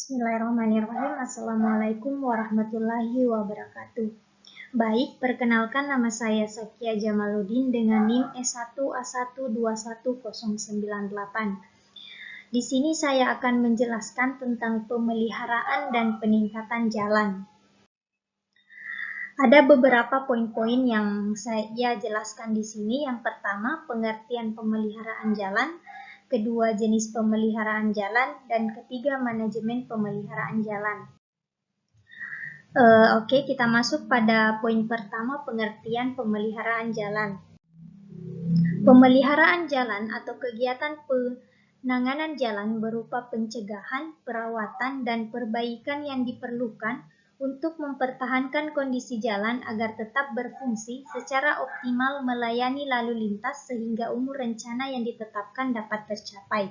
Bismillahirrahmanirrahim. Assalamualaikum warahmatullahi wabarakatuh. Baik, perkenalkan nama saya Sakia Jamaluddin dengan NIM S1A121098. Di sini saya akan menjelaskan tentang pemeliharaan dan peningkatan jalan. Ada beberapa poin-poin yang saya jelaskan di sini. Yang pertama, pengertian pemeliharaan jalan. Kedua, jenis pemeliharaan jalan. Dan ketiga, manajemen pemeliharaan jalan. Oke, kita masuk pada poin pertama, pengertian pemeliharaan jalan. Pemeliharaan jalan atau kegiatan penanganan jalan berupa pencegahan, perawatan, dan perbaikan yang diperlukan untuk mempertahankan kondisi jalan agar tetap berfungsi secara optimal melayani lalu lintas sehingga umur rencana yang ditetapkan dapat tercapai.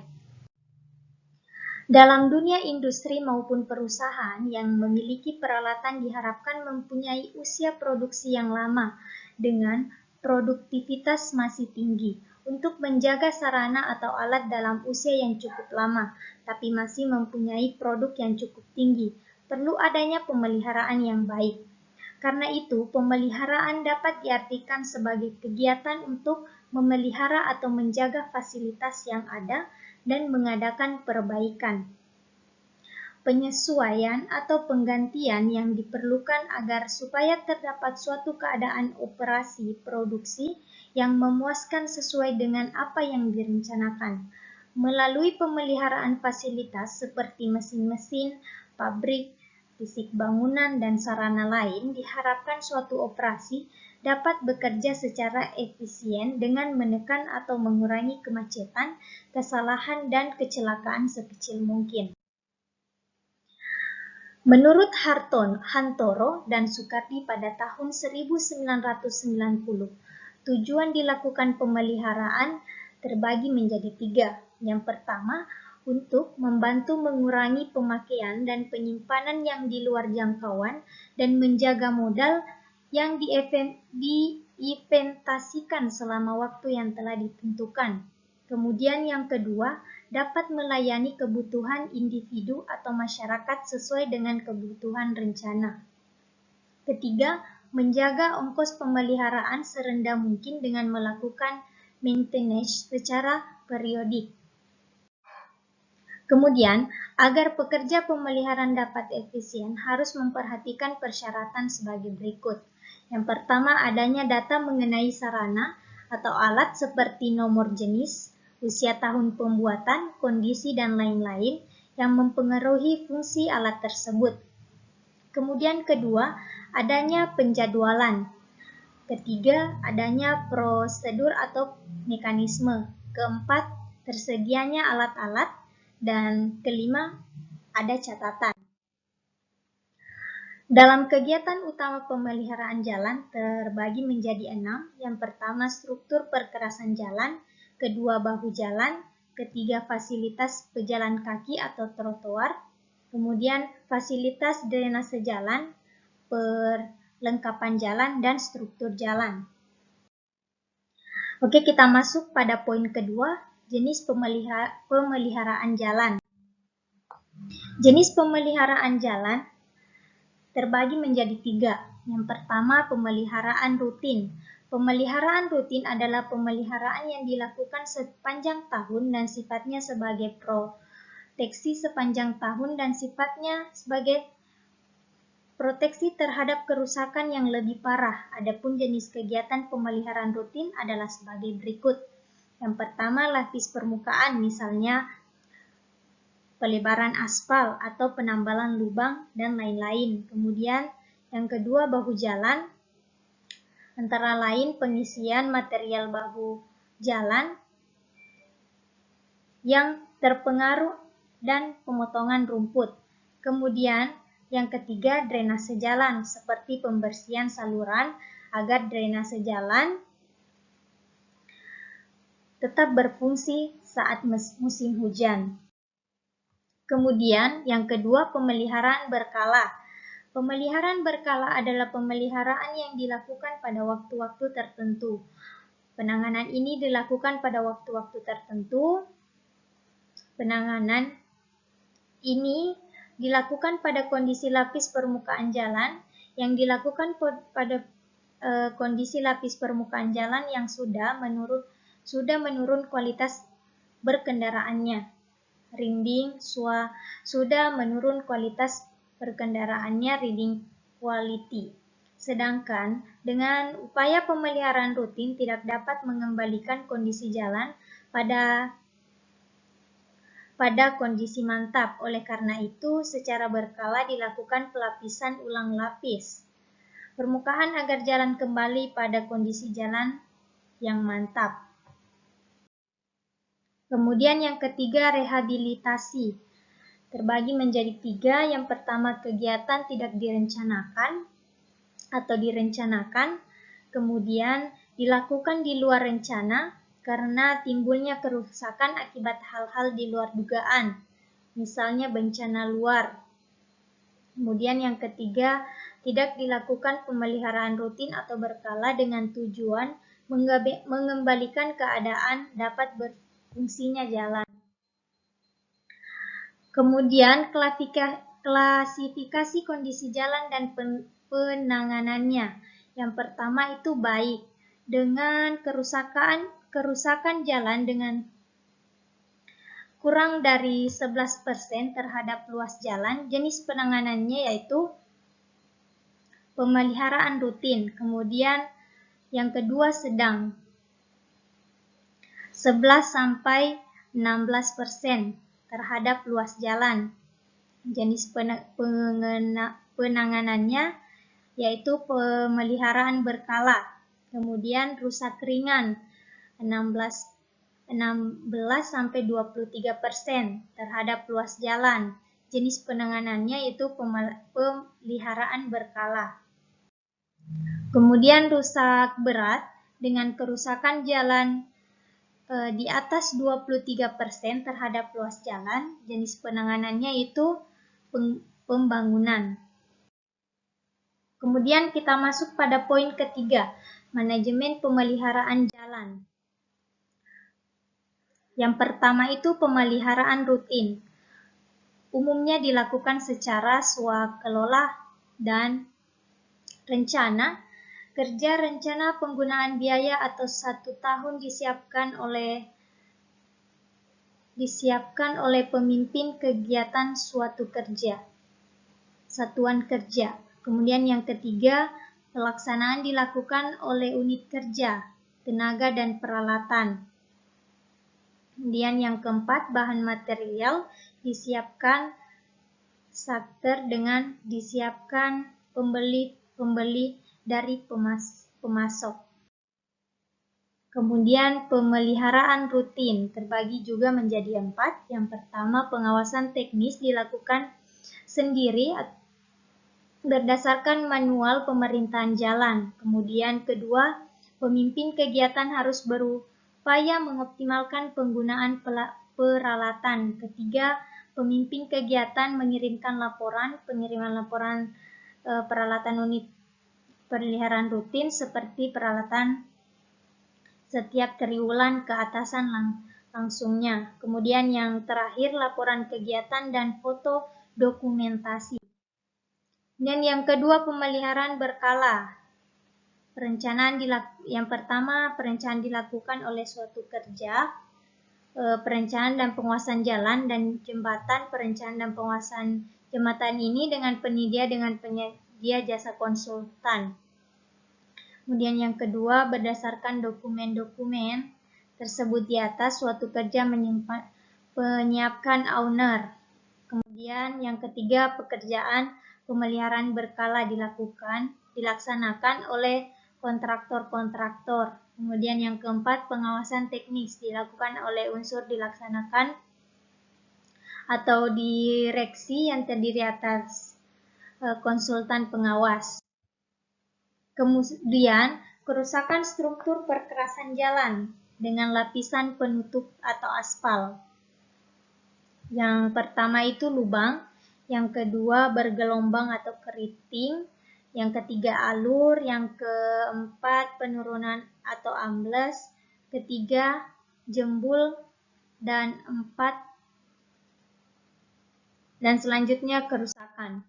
Dalam dunia industri maupun perusahaan yang memiliki peralatan diharapkan mempunyai usia produksi yang lama dengan produktivitas masih tinggi untuk menjaga sarana atau alat dalam usia yang cukup lama, tapi masih mempunyai produk yang cukup tinggi. Perlu adanya pemeliharaan yang baik. Karena itu, pemeliharaan dapat diartikan sebagai kegiatan untuk memelihara atau menjaga fasilitas yang ada dan mengadakan perbaikan, penyesuaian atau penggantian yang diperlukan agar supaya terdapat suatu keadaan operasi produksi yang memuaskan sesuai dengan apa yang direncanakan. Melalui pemeliharaan fasilitas seperti mesin-mesin, pabrik, fisik bangunan, dan sarana lain, diharapkan suatu operasi dapat bekerja secara efisien dengan menekan atau mengurangi kemacetan, kesalahan, dan kecelakaan sekecil mungkin. Menurut Hantoro dan Sukardi pada tahun 1990, tujuan dilakukan pemeliharaan terbagi menjadi 3. Yang pertama, untuk membantu mengurangi pemakaian dan penyimpanan yang di luar jangkauan dan menjaga modal yang diinvestasikan selama waktu yang telah ditentukan. Kemudian yang kedua, dapat melayani kebutuhan individu atau masyarakat sesuai dengan kebutuhan rencana. Ketiga, menjaga ongkos pemeliharaan serendah mungkin dengan melakukan maintenance secara periodik. Kemudian, agar pekerja pemeliharaan dapat efisien, harus memperhatikan persyaratan sebagai berikut. Yang pertama, adanya data mengenai sarana atau alat seperti nomor jenis, usia tahun pembuatan, kondisi, dan lain-lain yang mempengaruhi fungsi alat tersebut. Kemudian kedua, adanya penjadwalan. Ketiga, adanya prosedur atau mekanisme. Keempat, tersedianya alat-alat. Dan kelima, ada catatan. Dalam kegiatan utama pemeliharaan jalan terbagi menjadi 6. Yang pertama, struktur perkerasan jalan. Kedua, bahu jalan. Ketiga, fasilitas pejalan kaki atau trotoar. Kemudian, fasilitas drainase jalan, perlengkapan jalan, dan struktur jalan. Oke, kita masuk pada poin kedua, jenis pemeliharaan jalan. Jenis pemeliharaan jalan terbagi menjadi 3. Yang pertama, pemeliharaan rutin. Pemeliharaan rutin adalah pemeliharaan yang dilakukan sepanjang tahun dan sifatnya sebagai proteksi sepanjang tahun dan sifatnya sebagai proteksi terhadap kerusakan yang lebih parah. Adapun jenis kegiatan pemeliharaan rutin adalah sebagai berikut. Yang pertama, lapis permukaan, misalnya pelebaran aspal atau penambalan lubang dan lain-lain. Kemudian yang kedua, bahu jalan, antara lain pengisian material bahu jalan yang terpengaruh dan pemotongan rumput. Kemudian yang ketiga, drainase jalan, seperti pembersihan saluran agar drainase jalan tetap berfungsi saat musim hujan. Kemudian yang kedua, pemeliharaan berkala. Pemeliharaan berkala adalah pemeliharaan yang dilakukan pada waktu-waktu tertentu. Penanganan ini dilakukan pada waktu-waktu tertentu. Penanganan ini dilakukan pada kondisi lapis permukaan jalan, yang dilakukan pada kondisi lapis permukaan jalan yang sudah menurun kualitas berkendaraannya. Reading sudah menurun kualitas berkendaraannya, reading quality. Sedangkan dengan upaya pemeliharaan rutin tidak dapat mengembalikan kondisi jalan pada kondisi mantap. Oleh karena itu, secara berkala dilakukan pelapisan ulang lapis permukaan agar jalan kembali pada kondisi jalan yang mantap. Kemudian yang ketiga, rehabilitasi. Terbagi menjadi 3. Yang pertama, kegiatan tidak direncanakan atau direncanakan, kemudian dilakukan di luar rencana karena timbulnya kerusakan akibat hal-hal di luar dugaan, misalnya bencana luar. Kemudian yang ketiga, tidak dilakukan pemeliharaan rutin atau berkala dengan tujuan mengembalikan keadaan dapat berfungsinya jalan. Kemudian klasifikasi kondisi jalan dan penanganannya. Yang pertama itu baik, dengan kerusakan jalan dengan kurang dari 11% terhadap luas jalan. Jenis penanganannya yaitu pemeliharaan rutin. Kemudian yang kedua sedang, 11-16% terhadap luas jalan. Jenis penanganannya yaitu pemeliharaan berkala. Kemudian rusak ringan, 16-23% terhadap luas jalan. Jenis penanganannya yaitu pemeliharaan berkala. Kemudian rusak berat dengan kerusakan jalan di atas 23% terhadap luas jalan. Jenis penanganannya yaitu pembangunan. Kemudian kita masuk pada poin ketiga, manajemen pemeliharaan jalan. Yang pertama itu pemeliharaan rutin. Umumnya dilakukan secara swakelola dan rencana. Kerja rencana penggunaan biaya atau 1 tahun disiapkan oleh pemimpin kegiatan suatu satuan kerja. Kemudian yang ketiga, pelaksanaan dilakukan oleh unit kerja, tenaga dan peralatan. Kemudian yang keempat, bahan material disiapkan sakter dengan disiapkan pembeli dari pemasok. Kemudian pemeliharaan rutin terbagi juga menjadi 4. Yang pertama, pengawasan teknis dilakukan sendiri berdasarkan manual pemerintahan jalan. Kemudian kedua, pemimpin kegiatan harus berupaya mengoptimalkan penggunaan peralatan. Ketiga, pemimpin kegiatan mengirimkan pengiriman laporan peralatan unit pemeliharaan rutin seperti peralatan setiap triwulan ke atasan langsungnya. Kemudian yang terakhir, laporan kegiatan dan foto dokumentasi. Dan yang kedua, pemeliharaan berkala. Yang pertama, perencanaan dilakukan oleh suatu kerja, perencanaan dan penguasaan jalan dan jembatan. Perencanaan dan penguasaan jembatan ini dengan penyedia jasa konsultan. Kemudian yang kedua, berdasarkan dokumen-dokumen tersebut di atas, suatu kerja menyiapkan owner. Kemudian yang ketiga, pekerjaan pemeliharaan berkala dilaksanakan oleh kontraktor. Kemudian yang keempat, pengawasan teknis dilakukan oleh unsur dilaksanakan atau direksi yang terdiri atas konsultan pengawas. Kemudian, kerusakan struktur perkerasan jalan dengan lapisan penutup atau aspal. Yang pertama itu lubang, yang kedua bergelombang atau keriting, yang ketiga alur, yang keempat penurunan atau ambles, ketiga jembul, dan 4 Dan selanjutnya kerusakan.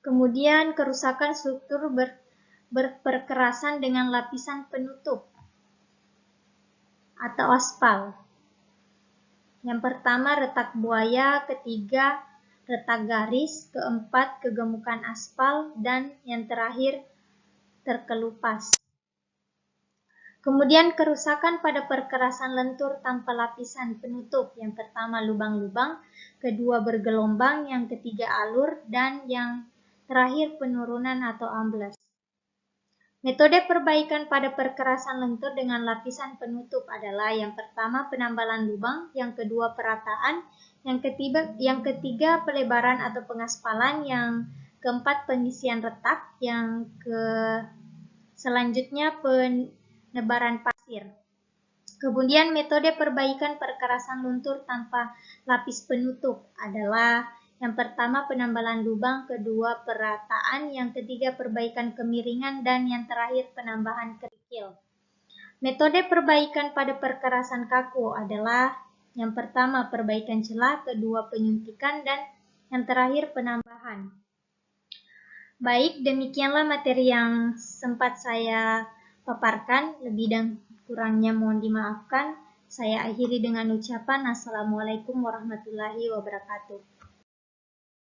Kemudian kerusakan struktur berperkerasan dengan lapisan penutup atau aspal. Yang pertama retak buaya, ketiga retak garis, keempat kegemukan aspal, dan yang terakhir terkelupas. Kemudian kerusakan pada perkerasan lentur tanpa lapisan penutup. Yang pertama lubang-lubang, kedua bergelombang, yang ketiga alur, dan yang terakhir penurunan atau ambles. Metode perbaikan pada perkerasan lentur dengan lapisan penutup adalah yang pertama penambalan lubang, yang kedua perataan, yang ketiga pelebaran atau pengaspalan, yang keempat pengisian retak, yang selanjutnya penebaran pasir. Kemudian metode perbaikan perkerasan luntur tanpa lapis penutup adalah yang pertama penambalan lubang, kedua perataan, yang ketiga perbaikan kemiringan, dan yang terakhir penambahan kerikil. Metode perbaikan pada perkerasan kaku adalah yang pertama perbaikan celah, kedua penyuntikan, dan yang terakhir penambahan. Baik, demikianlah materi yang sempat saya paparkan, lebih dan kurangnya mohon dimaafkan. Saya akhiri dengan ucapan Assalamualaikum warahmatullahi wabarakatuh.